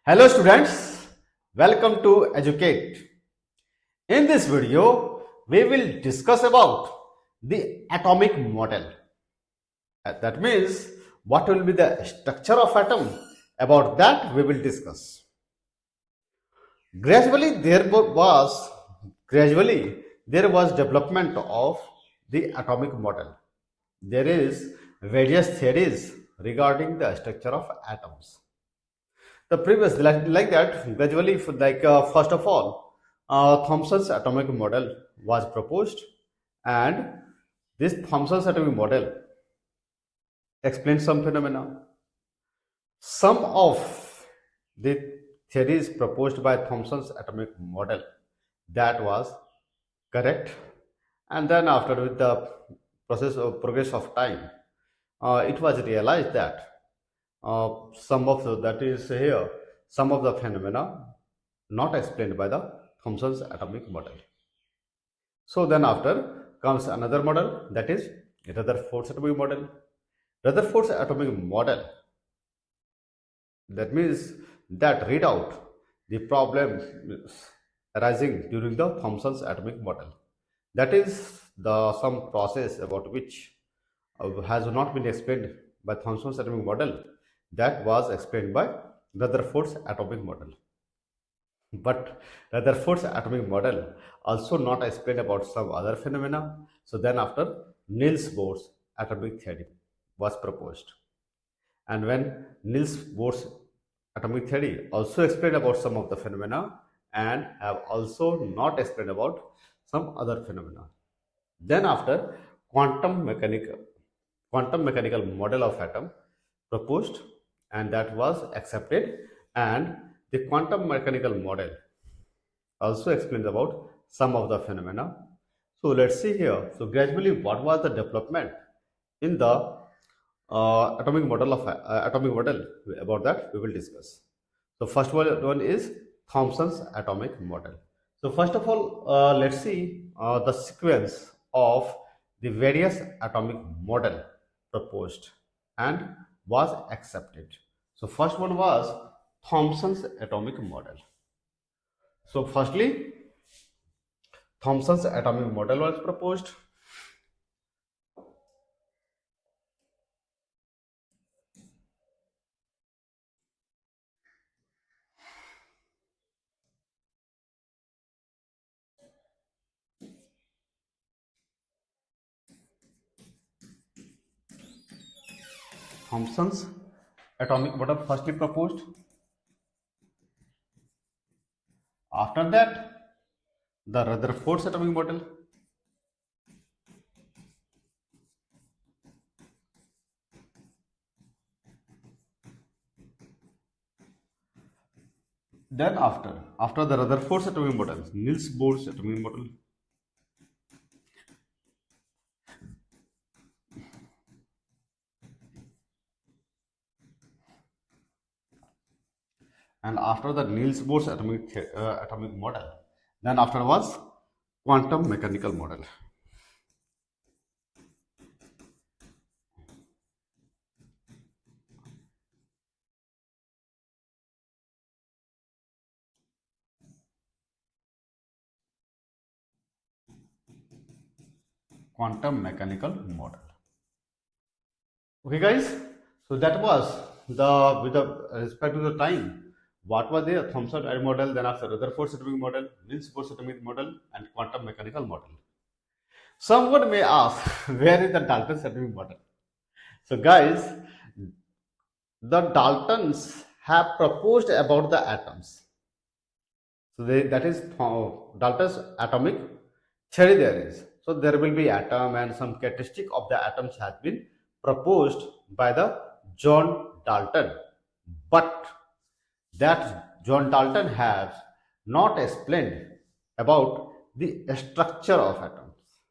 Hello students, welcome to Educate. In this video, we will discuss about the atomic model. That means what will be the structure of atom? About that we will discuss. Gradually there was development of the atomic model. There is various theories regarding the structure of atoms. The previous like that gradually first of all Thomson's atomic model was proposed, and this Thomson's atomic model explains some phenomena. Some of the theories proposed by Thomson's atomic model that was correct, and then after with the process of progress of time, it was realized that some of the phenomena not explained by the Thomson's atomic model. So then after comes another model, that is Rutherford's atomic model. Rutherford's atomic model, that means that read out the problems arising during the Thomson's atomic model. That is the some process about which has not been explained by Thomson's atomic model, that was explained by Rutherford's atomic model. But Rutherford's atomic model also not explained about some other phenomena. So then after Niels Bohr's atomic theory was proposed. And when Niels Bohr's atomic theory also explained about some of the phenomena and have also not explained about some other phenomena. Then after quantum mechanical model of atom proposed, and that was accepted, and the quantum mechanical model also explains about some of the phenomena. So let's see here. So gradually what was the development in the atomic model, about that we will discuss. So first one is Thomson's atomic model. So first of all, let's see the sequence of the various atomic model proposed and was accepted. So first one was Thomson's atomic model. So firstly, Thomson's atomic model was proposed. Thomson's atomic model firstly proposed. After that, the Rutherford's atomic model. Then after the Rutherford's atomic model, Niels Bohr's atomic model. And after the Niels Bohr's atomic model, then after was quantum mechanical model. Quantum mechanical model. Okay, guys. So that was the with the respect to the time. What was the Thomson atomic model? Then after Rutherford's atomic model, Niels Bohr's atomic model, and quantum mechanical model. Someone may ask, where is the Dalton's atomic model? So, guys, the Daltons have proposed about the atoms. So that is Dalton's atomic theory there is. So there will be atom, and some characteristic of the atoms has been proposed by the John Dalton. But that John Dalton has not explained about the structure of atoms.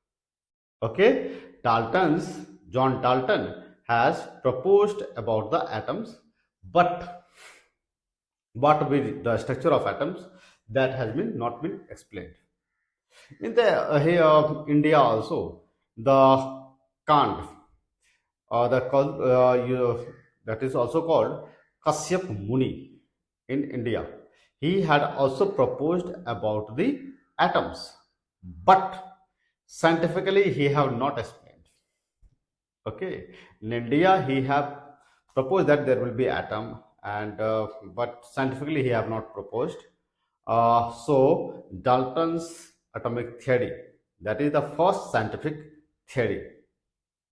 Okay, John Dalton has proposed about the atoms, but what will be the structure of atoms, that has been not been explained. In the here India also, the Kand, that is also called Kashyap Muni. in India, he had also proposed about the atoms, but scientifically he have not explained. Okay, in India he have proposed that there will be atom, and but scientifically he have not proposed. So Dalton's atomic theory, that is the first scientific theory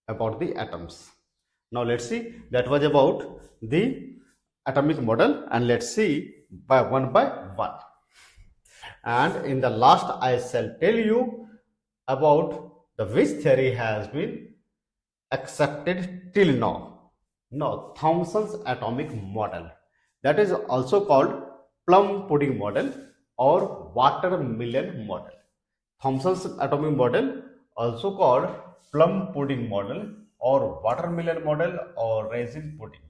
about the atoms. Now let's see, that was about the atomic model, and let's see by one. And in the last I shall tell you about the which theory has been accepted till now. Now, Thomson's atomic model, that is also called plum pudding model or watermelon model. Thomson's atomic model, also called plum pudding model or watermelon model or raisin pudding.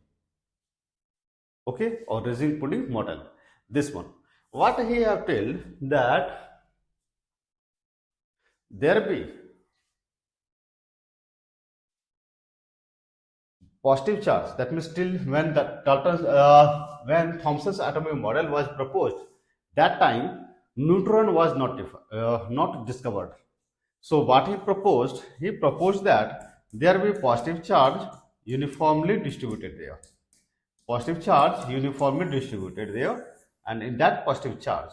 Okay, or raisin pudding model. This one. What he have told that there be positive charge. That means still when the when Thomson's atomic model was proposed, that time neutron was not discovered. So what he proposed? He proposed that there be positive charge uniformly distributed there. Positive charge uniformly distributed there, and in that positive charge,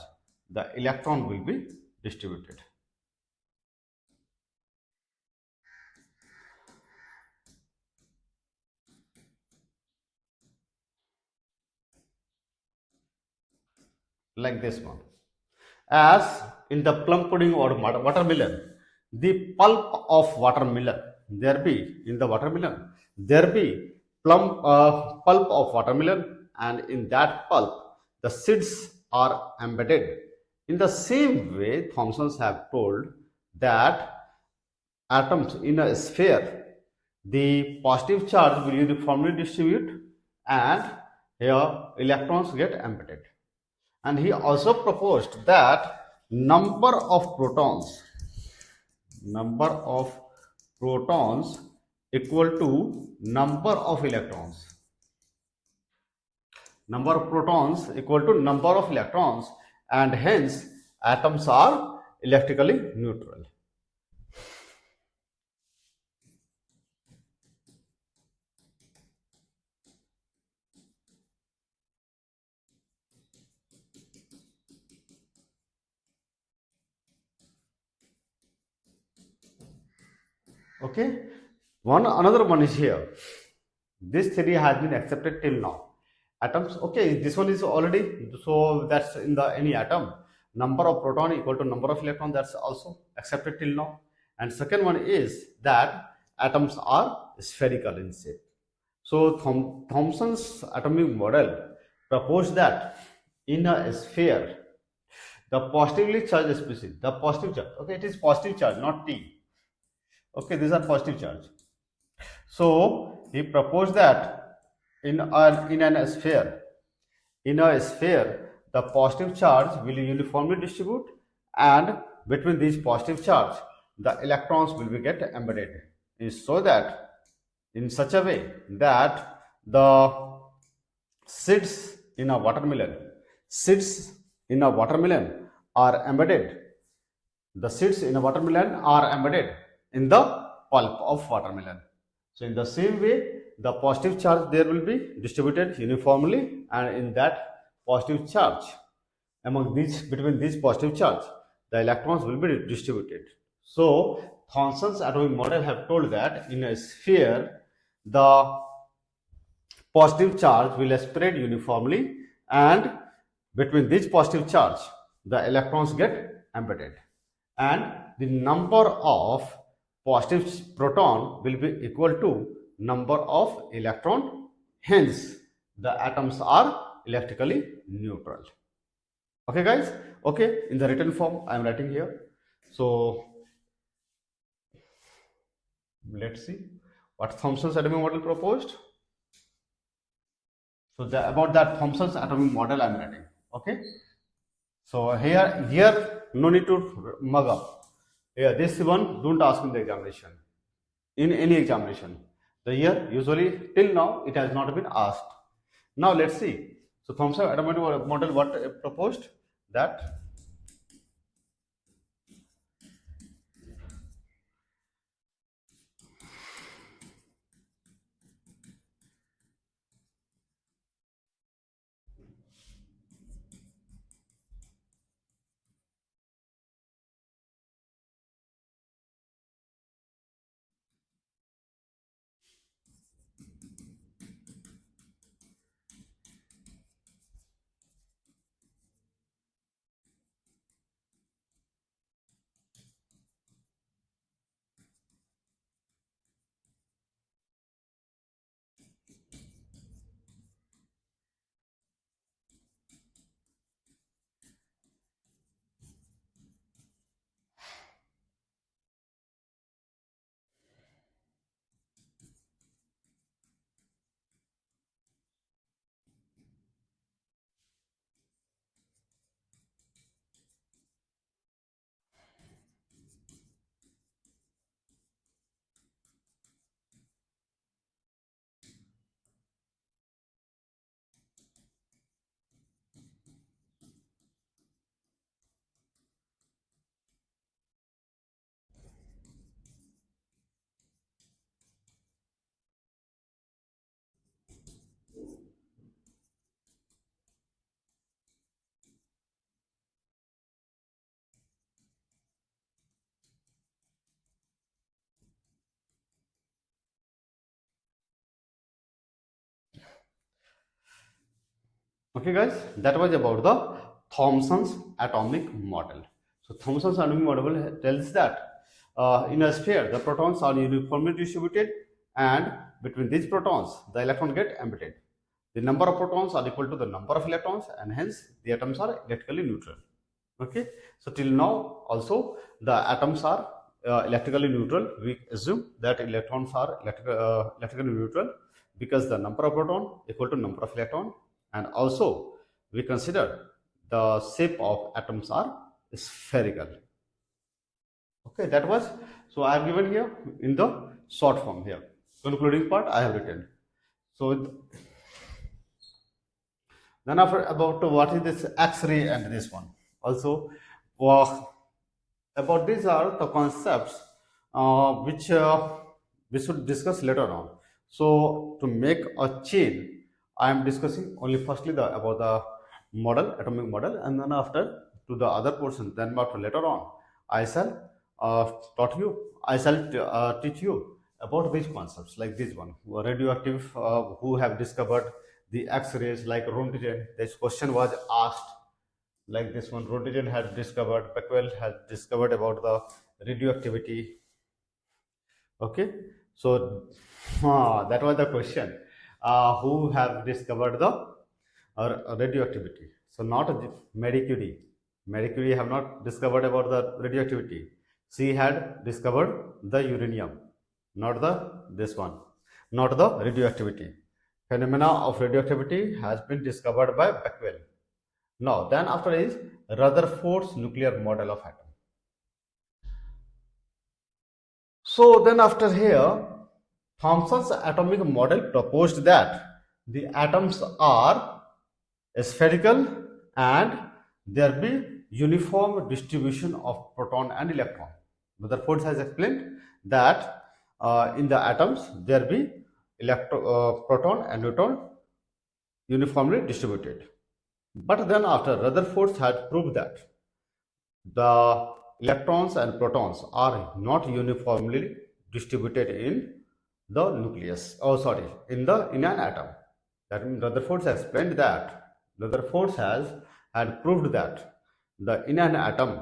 the electron will be distributed. Like this one. As in the plum pudding or watermelon, the pulp of watermelon, there be in the watermelon, there be pulp of watermelon, and in that pulp, the seeds are embedded. In the same way, Thomsons have told that atoms in a sphere, the positive charge will uniformly distribute, and here electrons get embedded. And he also proposed that number of protons equal to number of electrons. Number of protons equal to number of electrons, and hence atoms are electrically neutral. Okay, another one is here. This theory has been accepted till now. Atoms, okay, this one is already, so that's in the any atom, number of proton equal to number of electron, that's also accepted till now. And second one is that atoms are spherical in shape. So Thomson's atomic model proposed that in a sphere, the positively charged species, the positive charge, okay, it is positive charge, not T. Okay, these are positive charge. So he proposed that in a sphere, the positive charge will uniformly distribute, and between these positive charge, the electrons will be get embedded. Is so that in such a way that the seeds in a watermelon are embedded. The seeds in a watermelon are embedded in the pulp of watermelon. So in the same way, the positive charge there will be distributed uniformly, and in that positive charge, between these positive charge, the electrons will be distributed. So Thomson's atomic model have told that in a sphere, the positive charge will spread uniformly, and between this positive charge, the electrons get embedded, and the number of positive proton will be equal to number of electron, hence the atoms are electrically neutral. Okay guys, okay, in the written form I am writing here. So let's see what Thomson's atomic model proposed. So about that Thomson's atomic model I am writing. Okay, so here no need to mug up. Here this one don't ask in the examination, in any examination. The year usually till now it has not been asked. Now let's see So Thomson atomic model what proposed that okay guys, that was about the Thomson's atomic model. So Thomson's atomic model tells that in a sphere the protons are uniformly distributed and between these protons the electron get emitted. The number of protons are equal to the number of electrons and hence the atoms are electrically neutral. Okay, so till now also the atoms are electrically neutral. We assume that electrons are electrically neutral because the number of proton equal to number of electron, and also we consider the shape of atoms are spherical. Okay, that was, so I have given here in the short form here. Concluding part I have written. So then after about what is this X-ray and this one. Also, about these are the concepts which we should discuss later on. So to make a chain, I am discussing only firstly about the model, atomic model, and then after to the other portion. Then after later on, I shall teach you about these concepts like this one, radioactive, who have discovered the X-rays like Rontgen. This question was asked like this one. Rontgen had discovered, Becquerel had discovered about the radioactivity. Okay, so that was the question. Who have discovered the radioactivity? So not Marie Curie. Marie Curie have not discovered about the radioactivity. She had discovered the uranium, not this one, not the radioactivity. Phenomena of radioactivity has been discovered by Becquerel. Now, then after is Rutherford's nuclear model of atom. So then after here, Thomson's atomic model proposed that the atoms are spherical and there be uniform distribution of proton and electron. Rutherford has explained that in the atoms there be proton and neutron uniformly distributed. But then after Rutherford had proved that the electrons and protons are not uniformly distributed in the nucleus, in an atom. That means Rutherford has explained that Rutherford had proved that in an atom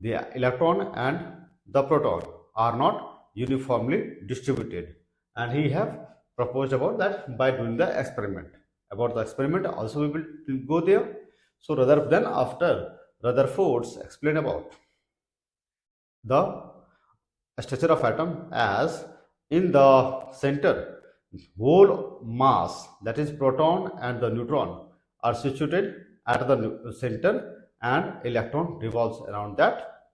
the electron and the proton are not uniformly distributed, and he have proposed about that by doing the experiment. About the experiment also we will go there. So then after Rutherford's explained about the structure of atom as in the center whole mass, that is proton and the neutron, are situated at the center and electron revolves around that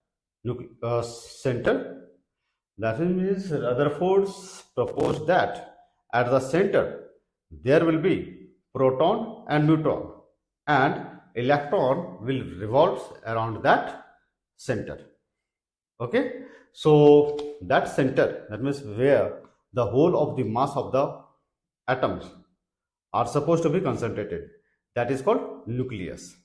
center. That means Rutherford proposed that at the center there will be proton and neutron, and electron will revolve around that center. Okay, so that center, that means where the whole of the mass of the atoms are supposed to be concentrated, that is called nucleus.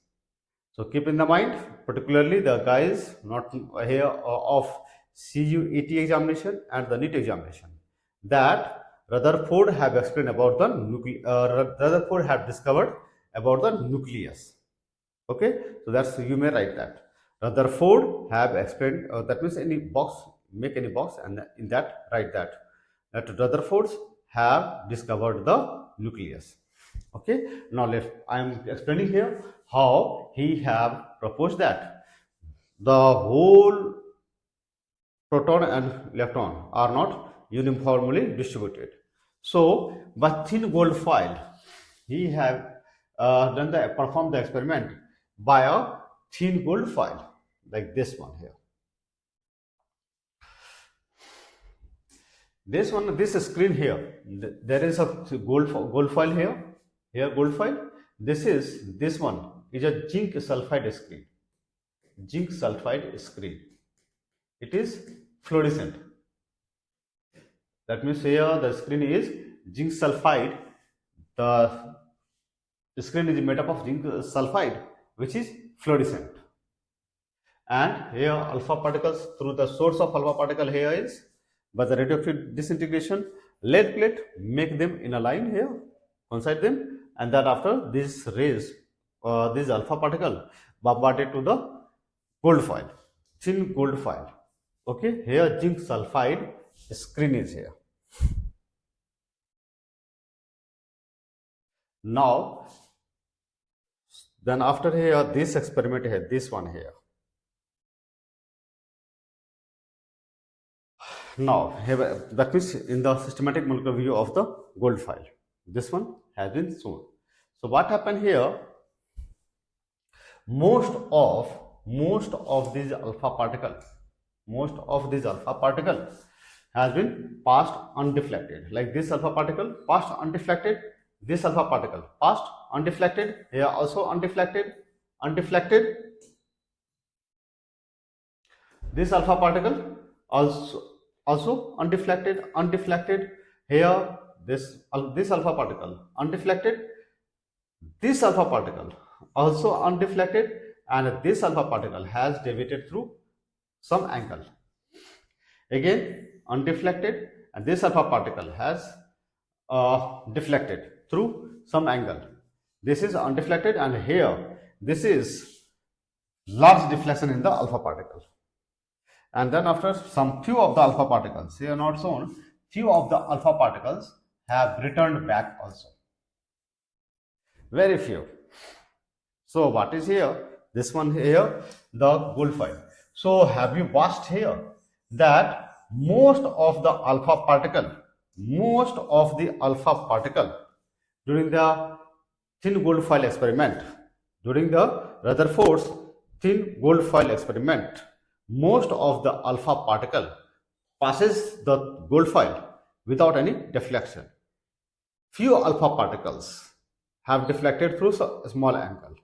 So keep in the mind, particularly the guys not here of CUET examination and the NEET examination, that Rutherford have explained about the Rutherford have discovered about the nucleus. Okay, so that's, you may write that Rutherford have explained. That means any box, make any box, and in that write that Rutherfords have discovered the nucleus. Okay, now I am explaining here how he have proposed that the whole proton and electron are not uniformly distributed. So by thin gold foil, he have performed the experiment by a thin gold foil like this one here. This one, this screen here, there is a gold foil here. Here gold foil. This one is a zinc sulfide screen. Zinc sulfide screen. It is fluorescent. That means here the screen is zinc sulfide. The screen is made up of zinc sulfide, which is fluorescent. And here alpha particles, through the source of alpha particle here is by the radioactive disintegration, lead plate make them in a line here, coincide them, and that after these rays, this alpha particle bombarded to the gold foil, thin gold foil. Okay, here zinc sulfide screen is here. Now, then after here, this experiment here, this one here. Now, here, that means in the systematic molecular view of the gold foil, this one has been shown. So what happened here? Most of these alpha particles has been passed undeflected. Like this alpha particle passed undeflected, this alpha particle passed undeflected, here also undeflected, this alpha particle also undeflected, here this alpha particle undeflected, this alpha particle also undeflected, and this alpha particle has deviated through some angle. Again undeflected, and this alpha particle has deflected through some angle. This is undeflected, and here this is large deflection in the alpha particle. And then after some few of the alpha particles, here not shown, few of the alpha particles have returned back also. Very few. So what is here? This one here, the gold foil. So have you watched here that most of the alpha particle during the thin gold foil experiment, during the Rutherford's thin gold foil experiment, most of the alpha particle passes the gold foil without any deflection. Few alpha particles have deflected through a small angle,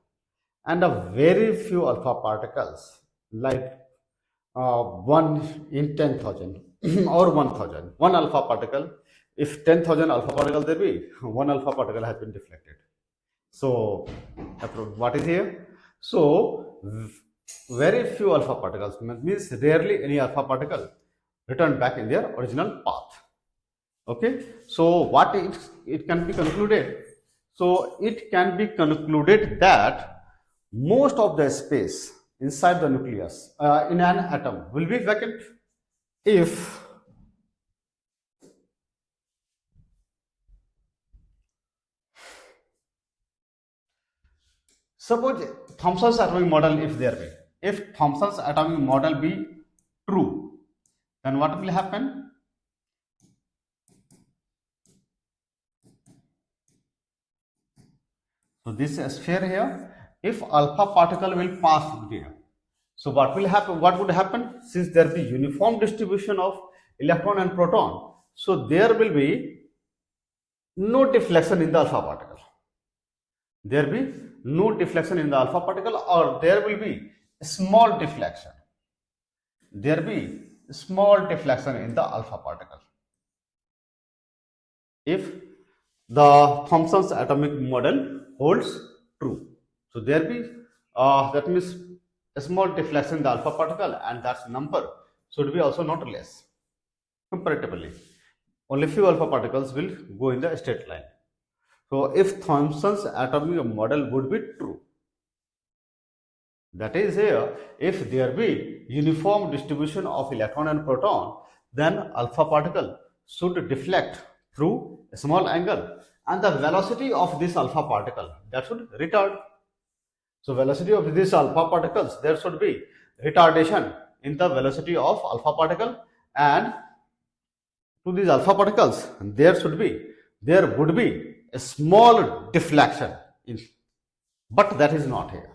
and a very few alpha particles, like 1 in 10,000 or 1,000, one alpha particle, if 10,000 alpha particles there be, one alpha particle has been deflected. So what is here? So very few alpha particles, means rarely any alpha particle return back in their original path. Okay, so what it can be concluded? So it can be concluded that most of the space inside the nucleus in an atom will be vacant if suppose Thomson's atomic model, if Thomson's atomic model be true, then what will happen? So this sphere here, if alpha particle will pass there, so what will happen? What would happen? Since there be uniform distribution of electron and proton, so there will be no deflection in the alpha particle. there be no deflection in the alpha particle, or there will be a small deflection. There be small deflection in the alpha particle if the Thomson's atomic model holds true. So there be that means a small deflection in the alpha particle, and that number should be also not less comparatively. Only few alpha particles will go in the straight line. So if Thomson's atomic model would be true, that is here, if there be uniform distribution of electron and proton, then alpha particle should deflect through a small angle, and the velocity of this alpha particle, that should retard. So velocity of these alpha particles, there should be retardation in the velocity of alpha particle, and to these alpha particles there would be a small deflection but that is not here.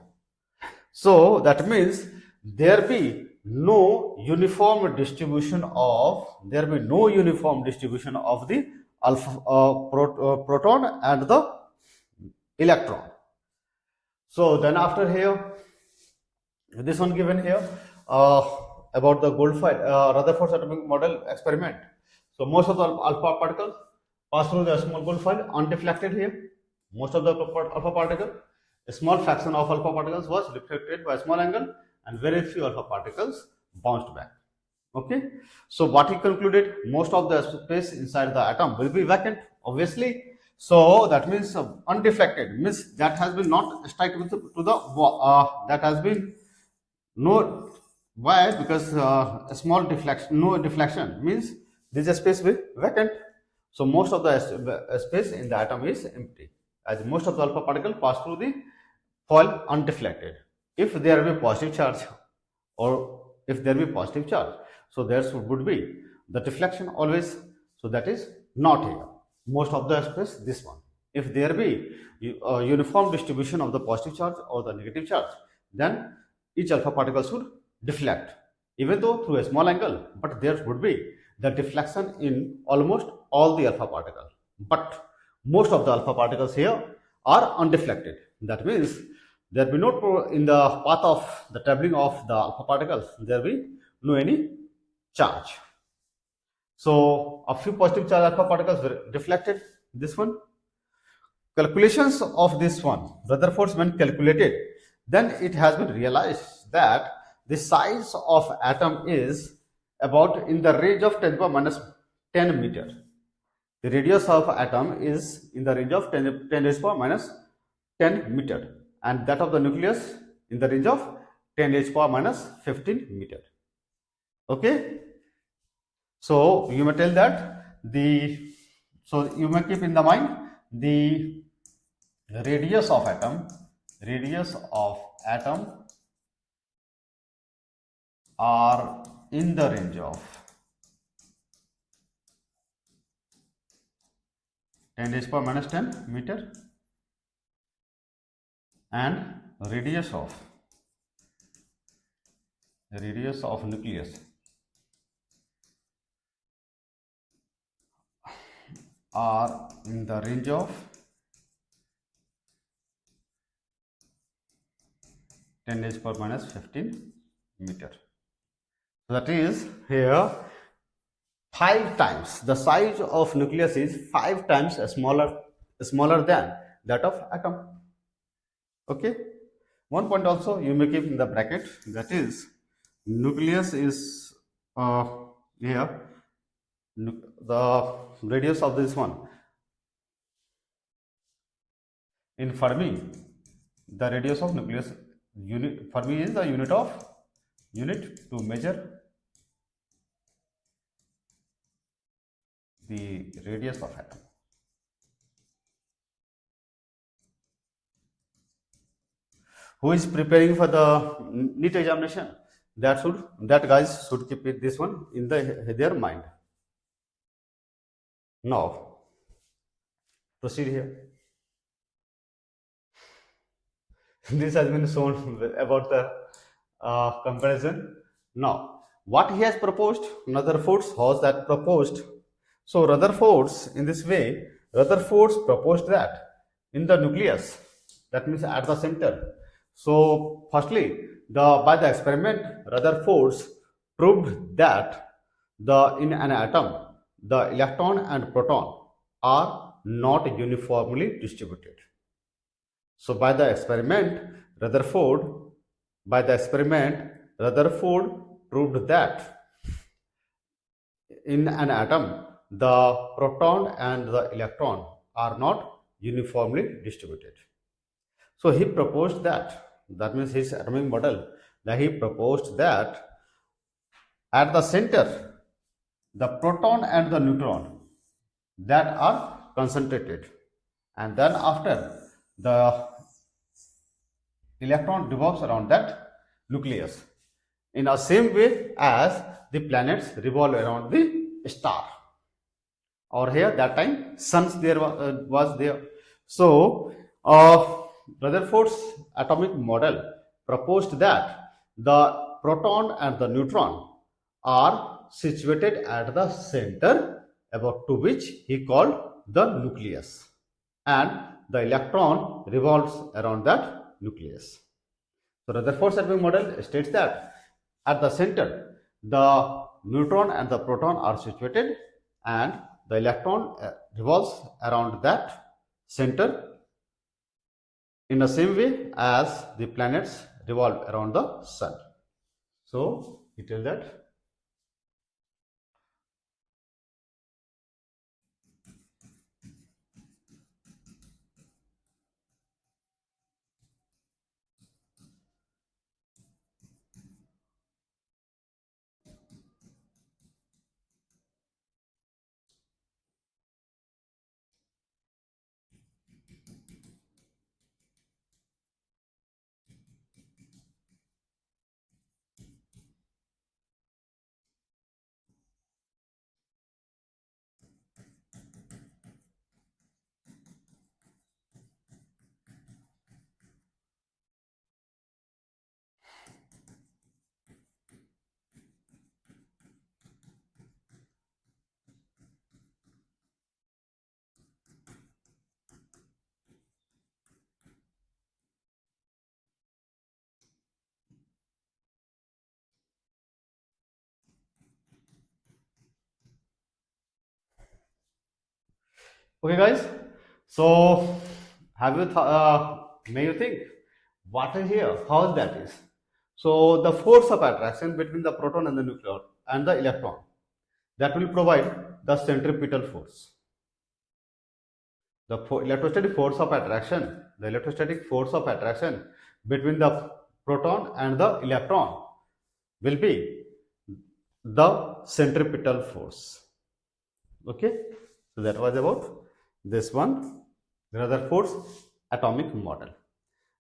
So that means there be no uniform distribution of the alpha proton and the electron. So then after here, this one given here about the Goldfein Rutherford's atomic model experiment. So most of the alpha particles pass through the small Goldfein undeflected here. Most of the alpha particle, a small fraction of alpha particles was deflected by a small angle, and very few alpha particles bounced back. Okay, so what he concluded, most of the space inside the atom will be vacant, obviously. So that means undeflected means that has been not stuck to the that has been no. Why? Because a small deflection, no deflection means this space will vacant. So most of the space in the atom is empty, as most of the alpha particle pass through the foil undeflected. If there will be positive charge, or if there will be positive charge, so there would be the deflection always. So that is not here. Most of the space, this one. If there be a uniform distribution of the positive charge or the negative charge, then each alpha particle should deflect, even though through a small angle, but there would be the deflection in almost all the alpha particles. But most of the alpha particles here are undeflected. That means there will be no, in the path of the traveling of the alpha particles, there will be no any charge. So a few positive charge alpha particles were deflected. This one, calculations of this one, Rutherford's when calculated, then it has been realized that the size of atom is about in the range of 10 to the power minus 10 meter. The radius of atom is in the range of 10 to the power minus 10 meter, and that of the nucleus in the range of 10 to the power minus 15 meter. Okay. So you may tell that you may keep in the mind the radius of atom are in the range of 10 to the power minus 10 meter, and radius of nucleus are in the range of 10 to the power minus 15 meter. So that is here 5 times the size of nucleus is 5 times smaller than that of atom. Okay. One point also you may keep in the bracket, that is nucleus is here the radius of this one. In Fermi, the radius of nucleus Fermi is the unit to measure the radius of atom. Who is preparing for the NEET examination, that guys should keep it, this one in their mind. Now proceed here. This has been shown about the comparison. Now what he has proposed, Rutherford's was that proposed. So Rutherford's, in this way, Rutherford's proposed that in the nucleus that means at the center. So, firstly, by the experiment, Rutherford proved that in an atom, the electron and proton are not uniformly distributed. So, Rutherford, by the experiment, Rutherford proved that in an atom, the proton and the electron are not uniformly distributed. So he proposed that means his atomic model, that he proposed that at the center, the proton and the neutron that are concentrated, and then after the electron revolves around that nucleus in the same way as the planets revolve around the star. Or here that time suns there was there. So Rutherford's atomic model proposed that the proton and the neutron are situated at the center, about to which he called the nucleus, and the electron revolves around that nucleus. So Rutherford's atomic model states that at the center, the neutron and the proton are situated, and the electron revolves around that center in the same way as the planets revolve around the sun. So he tells that okay, guys. So have you may you think what is here? How that is? So the force of attraction between the proton and the nucleon and the electron, that will provide the centripetal force. The electrostatic force of attraction, between the proton and the electron will be the centripetal force. Okay, so that was about this one, Rutherford's atomic model.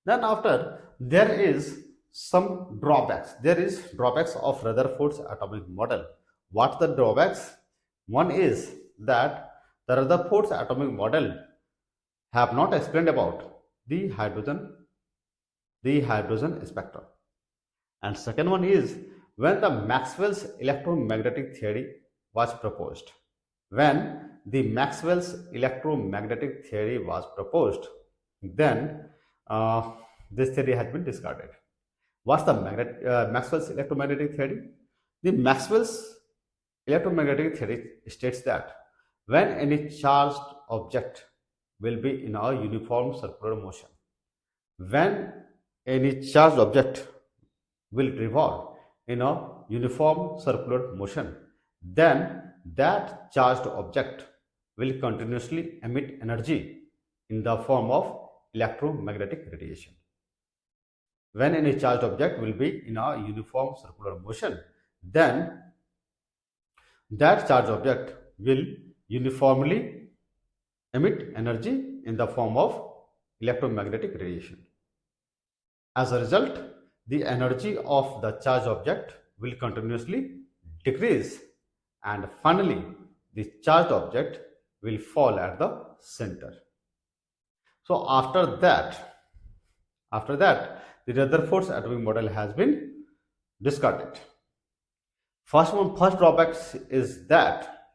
Then after, there is some drawbacks. There is drawbacks of Rutherford's atomic model. What the drawbacks? One is that the Rutherford's atomic model have not explained about the hydrogen spectrum. And second one is, when the Maxwell's electromagnetic theory was proposed, then this theory has been discarded. What's the Maxwell's electromagnetic theory? The Maxwell's electromagnetic theory states that when any charged object will be in a uniform circular motion, when any charged object will revolve in a uniform circular motion, then that charged object will continuously emit energy in the form of electromagnetic radiation. When any charged object will be in a uniform circular motion, then that charged object will uniformly emit energy in the form of electromagnetic radiation. As a result, the energy of the charged object will continuously decrease, and finally the charged object will fall at the center. So after that, the Rutherford's atomic model has been discarded. First drawback is that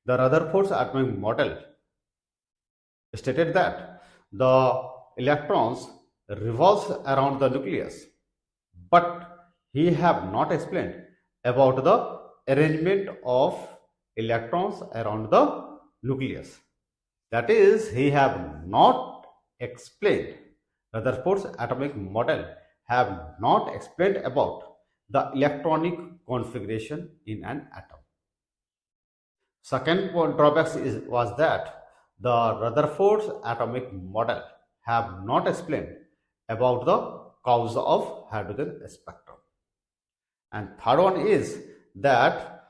the Rutherford's atomic model stated that the electrons revolves around the nucleus, but he have not explained about the arrangement of electrons around the nucleus. That is, he have not explained, Rutherford's atomic model have not explained about the electronic configuration in an atom. Second drawback was that the Rutherford's atomic model have not explained about the cause of hydrogen spectrum. And third one is that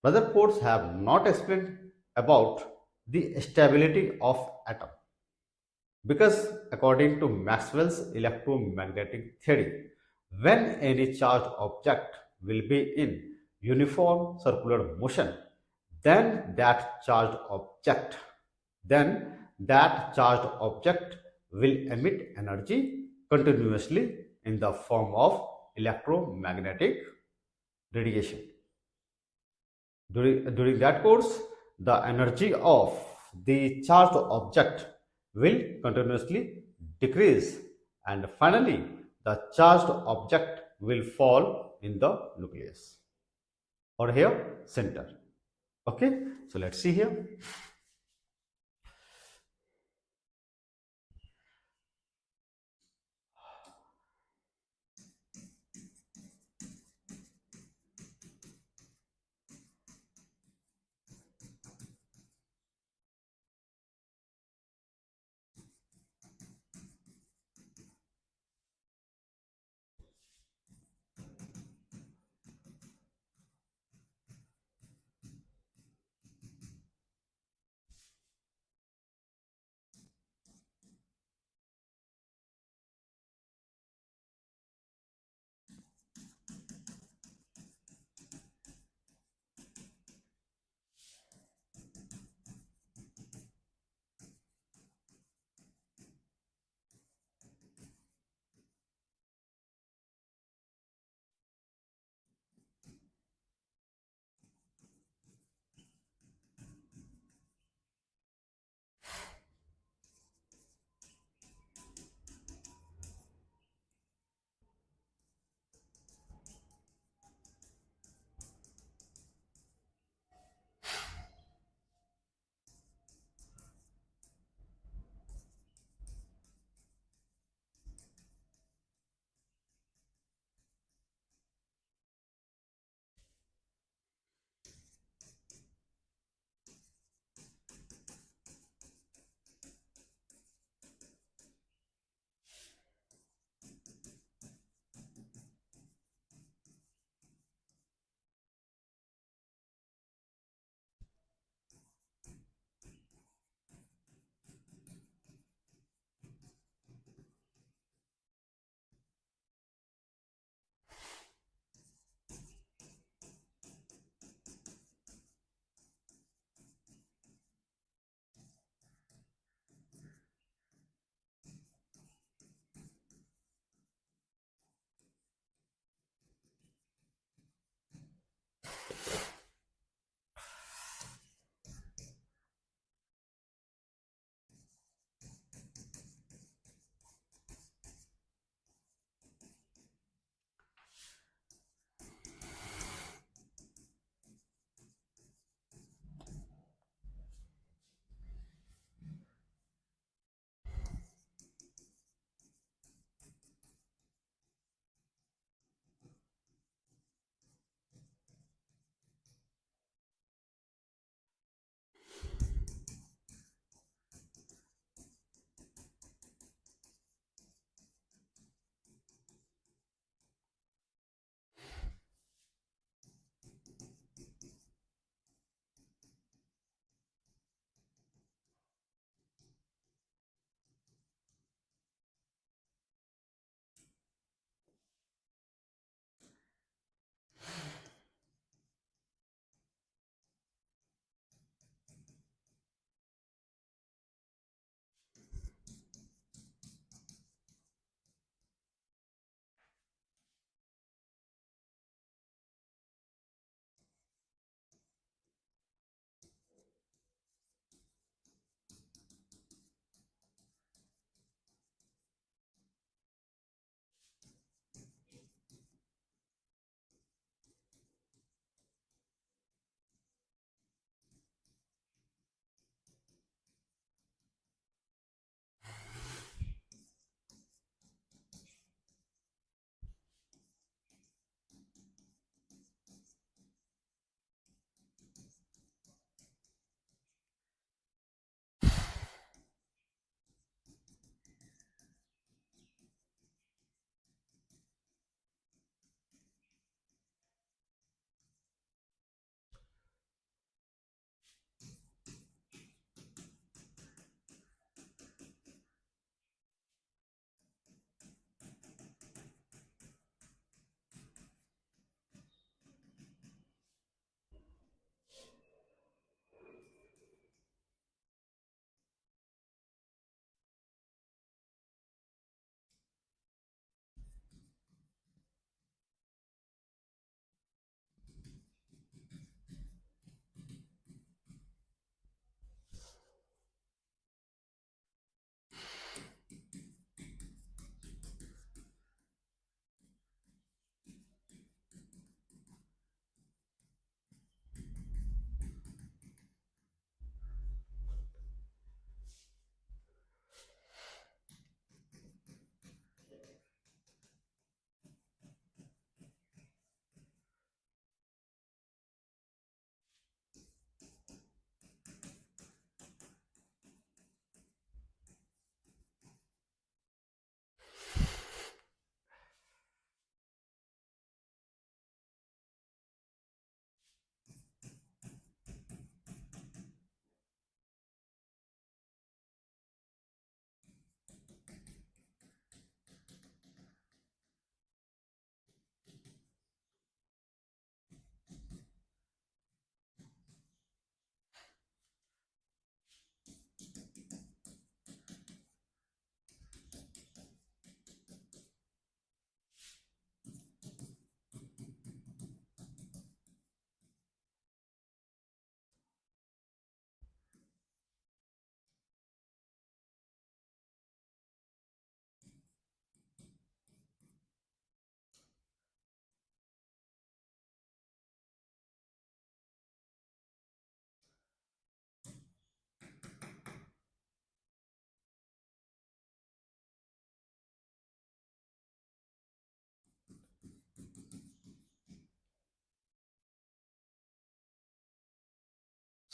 Rutherfords have not explained about the stability of atom, because according to Maxwell's electromagnetic theory, when any charged object will be in uniform circular motion, then that charged object then that charged object will emit energy continuously in the form of electromagnetic radiation. During that course, the energy of the charged object will continuously decrease, and finally the charged object will fall in the nucleus, or here center. Okay, so let's see here.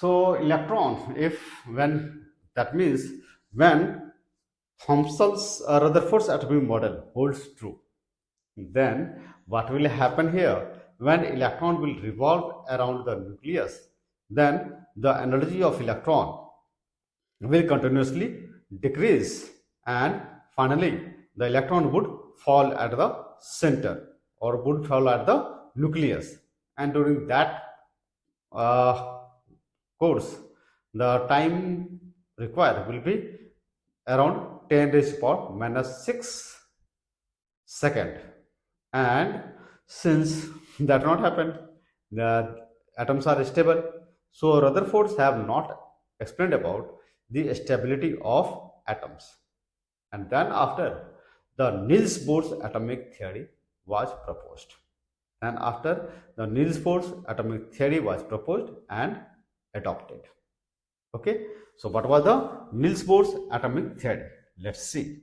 So electron, if when that means when Thomson's Rutherford's atomic model holds true, then what will happen here? When electron will revolve around the nucleus, then the energy of electron will continuously decrease, and finally the electron would fall at the center or would fall at the nucleus, and during that uh, course the time required will be around 10 raised to power minus 6 second. And since that not happened, the atoms are stable. So Rutherfords have not explained about the stability of atoms. And then after, the Niels Bohr's atomic theory was proposed. And after, the Niels Bohr's atomic theory was proposed and adopted. Okay, so what was the Niels Bohr's atomic theory? Let's see.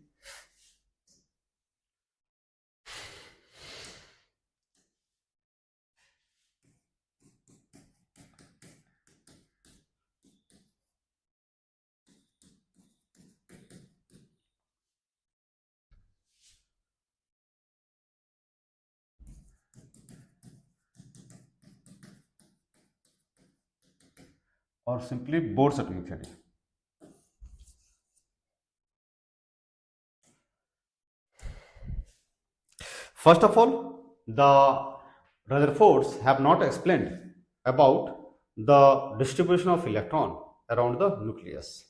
Or simply Bohr's atomic theory. First of all, the Rutherfords have not explained about the distribution of electron around the nucleus.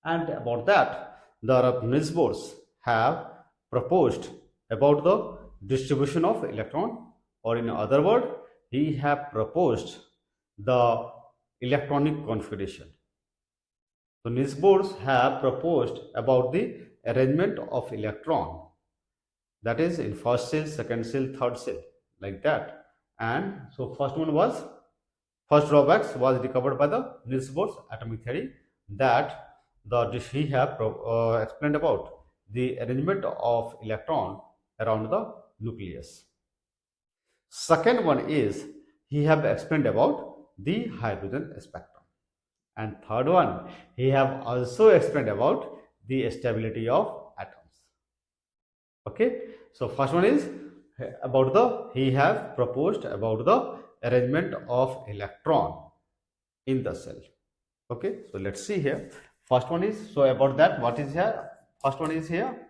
And about that, the Niels Bohr have proposed about the distribution of electron, or in other words, he have proposed the electronic configuration. So Niels Bohr have proposed about the arrangement of electron, that is in first cell, second cell, third cell, like that. And so first drawbacks was recovered by the Niels Bohr's atomic theory, that he have explained about the arrangement of electron around the nucleus. Second one is he have explained about the hydrogen spectrum. And third one, he have also explained about the stability of atoms. Okay, so first one is about the he have proposed about the arrangement of electron in the cell. Okay, so let's see here. First one is, so about that, what is here? First one is here.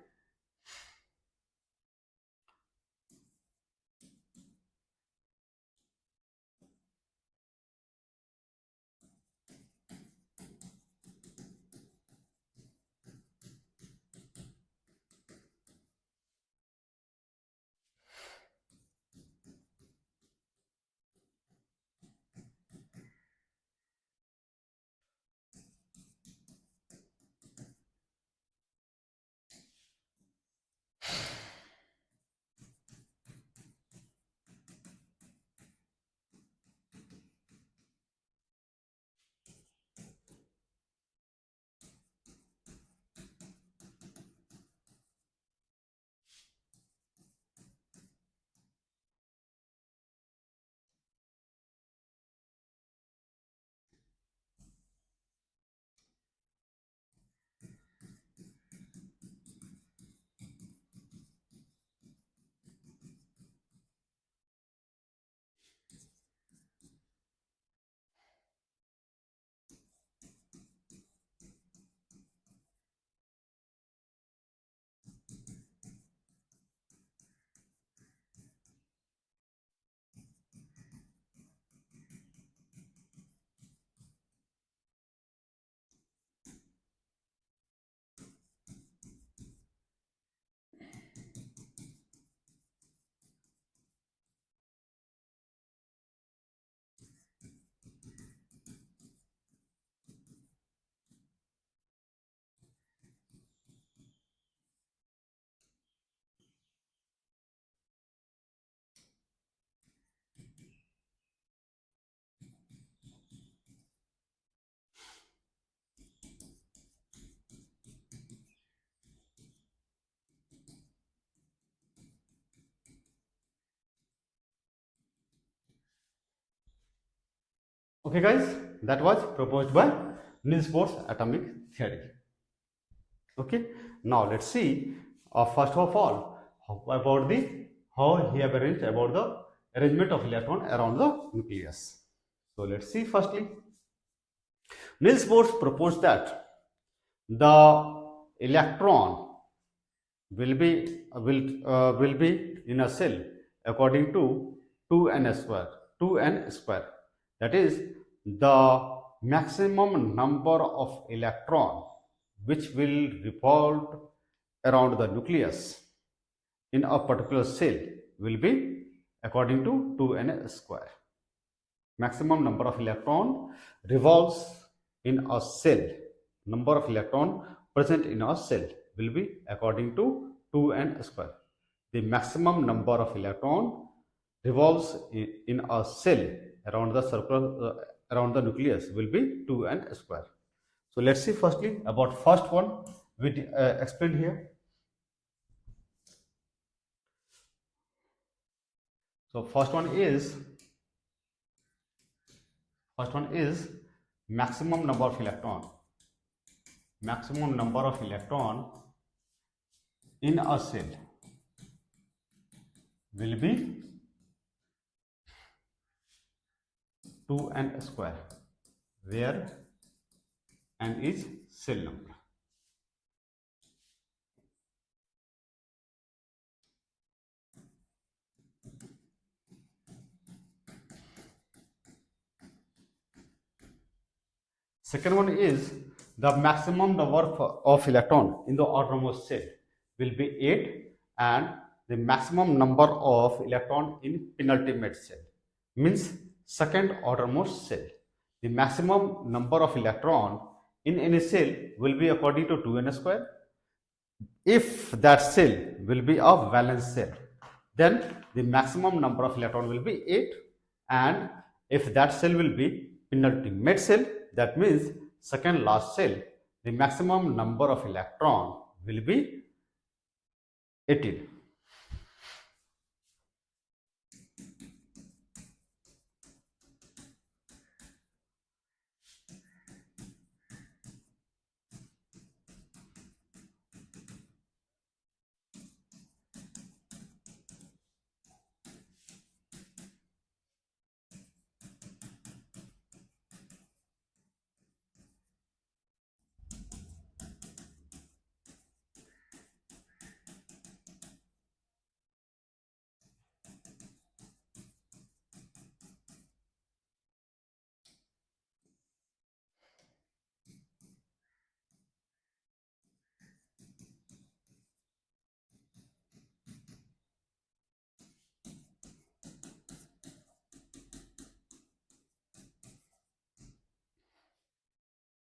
Okay, guys, that was proposed by Niels Bohr's atomic theory. Okay, now let's see first of all about the how he have arranged about the arrangement of electron around the nucleus. So let's see. Firstly, Niels Bohr proposed that the electron will be in a cell according to 2n square. That is the maximum number of electron which will revolve around the nucleus in a particular cell will be according to 2n square. Maximum number of electron revolves in a cell. Number of electron present in a cell will be according to 2n square. The maximum number of electron revolves in a cell around the circle around the nucleus will be 2n square. So let's see firstly about first one we explained here. So first one is maximum number of electron. Maximum number of electron in a cell will be 2n square, where n is cell number. Second one is the maximum number of electron in the outermost cell will be 8, and the maximum number of electron in penultimate cell means second outermost cell. The maximum number of electron in any cell will be according to 2n square. If that cell will be a valence cell, then the maximum number of electron will be 8, and if that cell will be penultimate cell, that means second last cell, the maximum number of electron will be 18.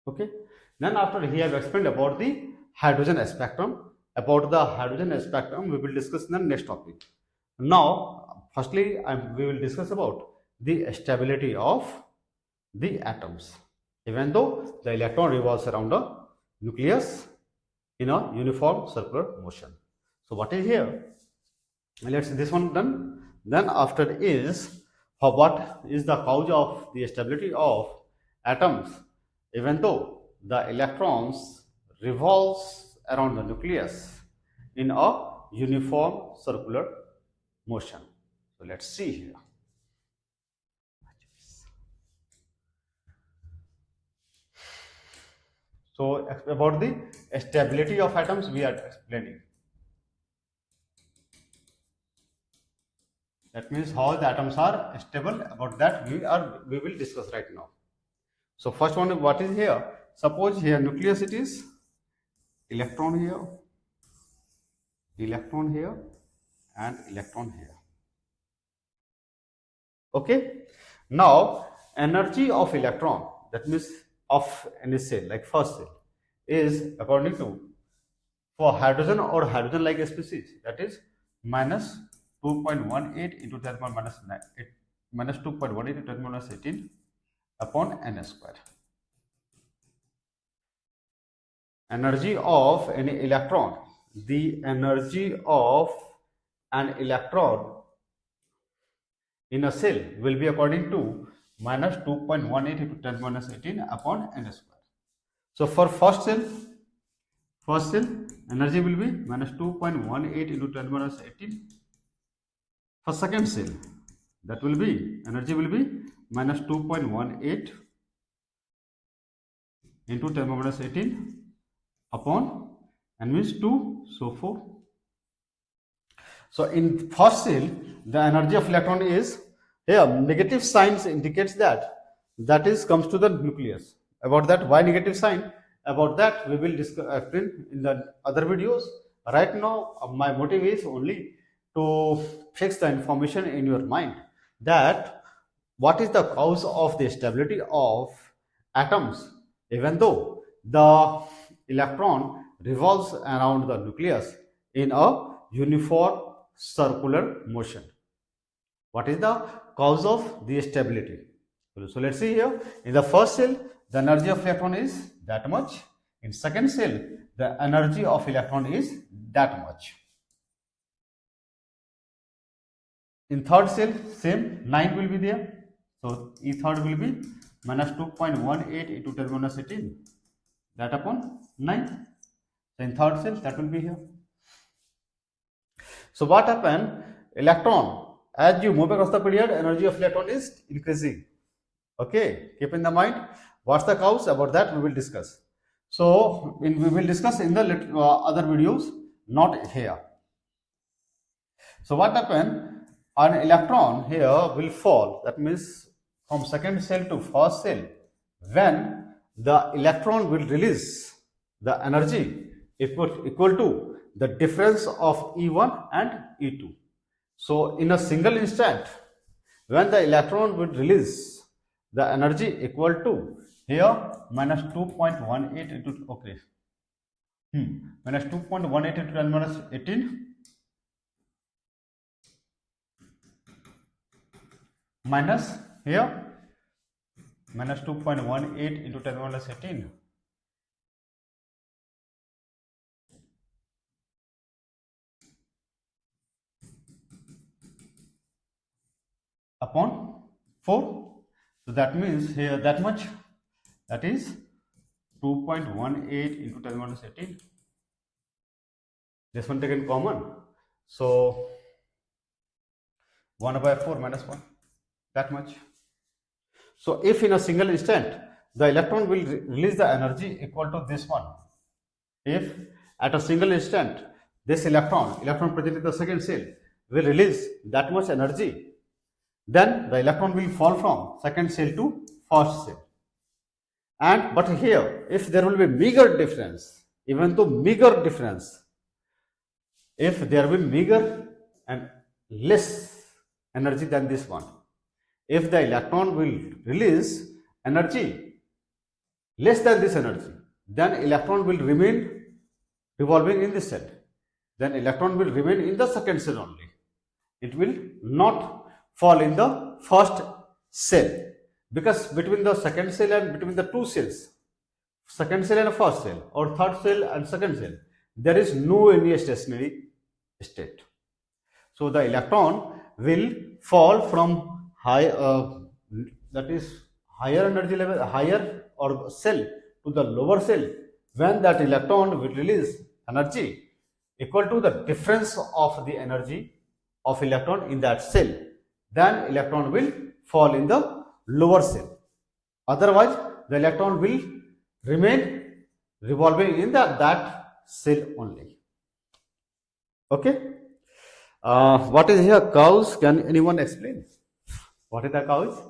Okay, then after he have explained about the hydrogen spectrum. About the hydrogen spectrum we will discuss in the next topic. Now firstly we will discuss about the stability of the atoms, even though the electron revolves around the nucleus in a uniform circular motion. So what is here? Let's see this one done. Then after is what is the cause of the stability of atoms even though the electrons revolves around the nucleus in a uniform circular motion. So let's see here. So about the stability of atoms we are explaining. That means how the atoms are stable. About that we will discuss right now. So first one, what is here? Suppose here nucleus it is, electron here, and electron here. Okay. Now energy of electron, that means of any cell like first cell, is according to for hydrogen or hydrogen like species, that is minus 2.18 into 10 power minus 9, minus 2.18 into 10 power minus 18 upon n square. Energy of any electron, the energy of an electron in a cell will be according to minus 2.18 into 10 minus 18 upon n square. So for first cell energy will be minus 2.18 into 10 minus 18. For second cell, that will be energy will be minus 2.18 into 10 minus 18 upon n means 2, so 4. So in first cell, the energy of electron is here. Negative signs indicates that is comes to the nucleus. About that, why negative sign? About that we will discuss in the other videos. Right now, my motive is only to fix the information in your mind that what is the cause of the stability of atoms, even though the electron revolves around the nucleus in a uniform circular motion. What is the cause of the stability? So let's see here. In the first cell, the energy of electron is that much. In second cell, the energy of electron is that much. In third cell, same 9 will be there. So E third will be minus 2.18 into 10 minus 18. That upon 9. So in third cell, that will be here. So what happened? Electron, as you move across the period, energy of electron is increasing. Okay, keep in the mind. What's the cause? About that we will discuss. So we will discuss in the other videos, not here. So what happened? An electron here will fall. That means from second cell to first cell. When the electron will release the energy equal to the difference of E1 and E2. So in a single instant, when the electron will release the energy equal to here minus 2.18 into minus 2.18 into 10 minus 18 minus here minus 2.18 into 10 minus 18 upon 4. So that means here that much, that is 2.18 into 10 minus 18. This one taken common. So 1 by 4 minus 1, that much. So if in a single instant the electron will release the energy equal to this one, if at a single instant this electron present in the second cell will release that much energy, then the electron will fall from second cell to first cell. And but here, if there will be meager difference, even though meager difference, if there will be meager and less energy than this one, if the electron will release energy less than this energy, then electron will remain revolving in this cell. Then electron will remain in the second cell only. It will not fall in the first cell, because between the second cell and between the two cells, second cell and first cell, or third cell and second cell, there is no any stationary state. So the electron will fall from high that is higher energy level, higher or cell to the lower cell, when that electron will release energy equal to the difference of the energy of electron in that cell, then electron will fall in the lower cell. Otherwise, the electron will remain revolving in that cell only. Okay. What is here cause? Can anyone explain? What is the cause?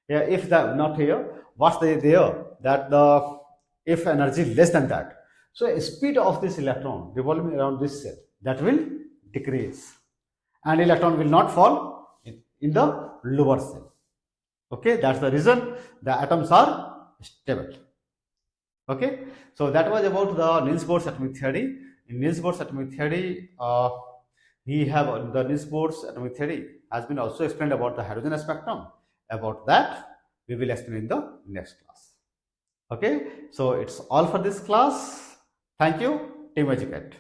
Yeah, if the not here, what's the there? That the if energy less than that, so speed of this electron revolving around this cell, that will decrease, and electron will not fall in the lower cell. Okay, that's the reason the atoms are stable. Okay, so that was about the Niels Bohr's atomic theory. In Niels Bohr's atomic theory, the Niels Bohr's atomic theory has been also explained about the hydrogen spectrum. About that, we will explain in the next class. Okay, so it's all for this class. Thank you, Team Educate.